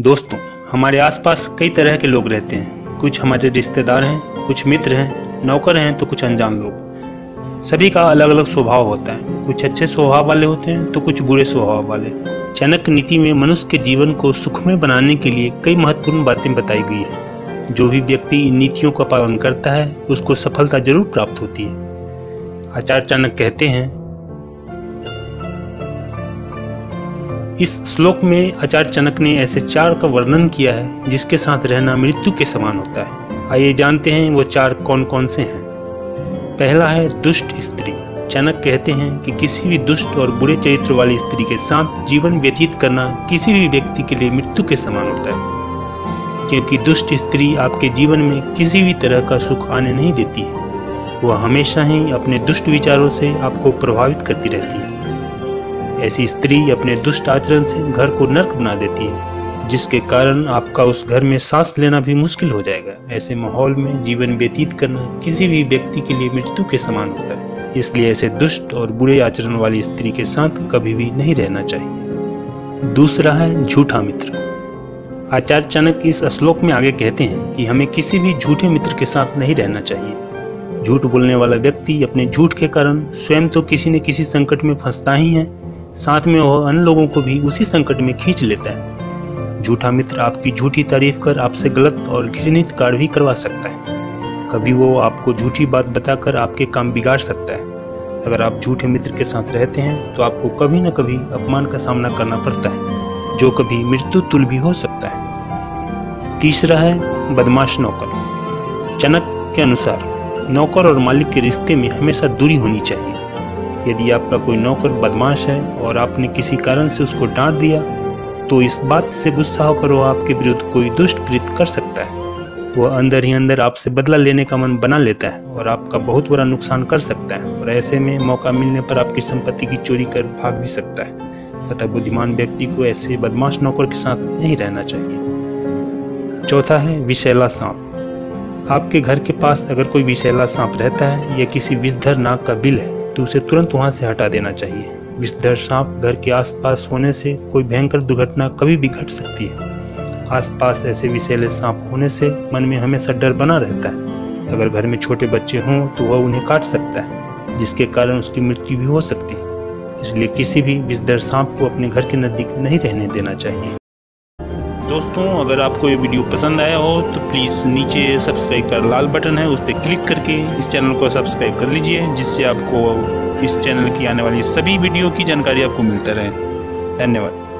दोस्तों, हमारे आसपास कई तरह के लोग रहते हैं। कुछ हमारे रिश्तेदार हैं, कुछ मित्र हैं, नौकर हैं तो कुछ अनजान लोग। सभी का अलग अलग स्वभाव होता है। कुछ अच्छे स्वभाव वाले होते हैं तो कुछ बुरे स्वभाव वाले। चाणक्य नीति में मनुष्य के जीवन को सुखमय बनाने के लिए कई महत्वपूर्ण बातें बताई गई है। जो भी व्यक्ति इन नीतियों का पालन करता है उसको सफलता जरूर प्राप्त होती है। आचार्य चाणक्य कहते हैं, इस श्लोक में आचार्य चाणक्य ने ऐसे 4 का वर्णन किया है जिसके साथ रहना मृत्यु के समान होता है। आइए जानते हैं वो 4 कौन कौन से हैं। पहला है दुष्ट स्त्री। चाणक्य कहते हैं कि किसी भी दुष्ट और बुरे चरित्र वाली स्त्री के साथ जीवन व्यतीत करना किसी भी व्यक्ति के लिए मृत्यु के समान होता है, क्योंकि दुष्ट स्त्री आपके जीवन में किसी भी तरह का सुख आने नहीं देती है। वह हमेशा ही अपने दुष्ट विचारों से आपको प्रभावित करती रहती है। ऐसी स्त्री अपने दुष्ट आचरण से घर को नर्क बना देती है, जिसके कारण आपका उस घर में सांस लेना भी मुश्किल हो जाएगा। ऐसे माहौल में जीवन व्यतीत करना किसी भी व्यक्ति के लिए मृत्यु के समान होता है। इसलिए ऐसे दुष्ट और बुरे आचरण वाली स्त्री के साथ कभी भी नहीं रहना चाहिए। दूसरा है झूठा मित्र। आचार्य चाणक्य इस श्लोक में आगे कहते हैं कि हमें किसी भी झूठे मित्र के साथ नहीं रहना चाहिए। झूठ बोलने वाला व्यक्ति अपने झूठ के कारण स्वयं तो किसी न किसी संकट में फंसता ही है, साथ में वह अन्य लोगों को भी उसी संकट में खींच लेता है। झूठा मित्र आपकी झूठी तारीफ कर आपसे गलत और घृणित कार्य भी करवा सकता है। कभी वो आपको झूठी बात बताकर आपके काम बिगाड़ सकता है। अगर आप झूठे मित्र के साथ रहते हैं तो आपको कभी न कभी अपमान का सामना करना पड़ता है, जो कभी मृत्यु तुल्य भी हो सकता है। तीसरा है बदमाश नौकर। चाणक्य के अनुसार नौकर और मालिक के रिश्ते में हमेशा दूरी होनी चाहिए। यदि आपका कोई नौकर बदमाश है और आपने किसी कारण से उसको डांट दिया तो इस बात से गुस्सा होकर वह आपके विरुद्ध कोई दुष्ट कृत्य कर सकता है। वह अंदर ही अंदर आपसे बदला लेने का मन बना लेता है और आपका बहुत बड़ा नुकसान कर सकता है, और ऐसे में मौका मिलने पर आपकी संपत्ति की चोरी कर भाग भी सकता है। अतः बुद्धिमान व्यक्ति को ऐसे बदमाश नौकर के साथ नहीं रहना चाहिए। चौथा है विषैला सांप। आपके घर के पास अगर कोई विषैला सांप रहता है या किसी विषधर नाग का बिल है तो उसे तुरंत वहां से हटा देना चाहिए। विषधर सांप घर के आसपास होने से कोई भयंकर दुर्घटना कभी भी घट सकती है। आसपास ऐसे विषैले सांप होने से मन में हमेशा डर बना रहता है। अगर घर में छोटे बच्चे हों तो वह उन्हें काट सकता है, जिसके कारण उसकी मृत्यु भी हो सकती है। इसलिए किसी भी विषधर सांप को अपने घर के नजदीक नहीं रहने देना चाहिए। दोस्तों, अगर आपको ये वीडियो पसंद आया हो तो प्लीज़ नीचे सब्सक्राइब का लाल बटन है, उस पर क्लिक करके इस चैनल को सब्सक्राइब कर लीजिए, जिससे आपको इस चैनल की आने वाली सभी वीडियो की जानकारी आपको मिलता रहे। धन्यवाद।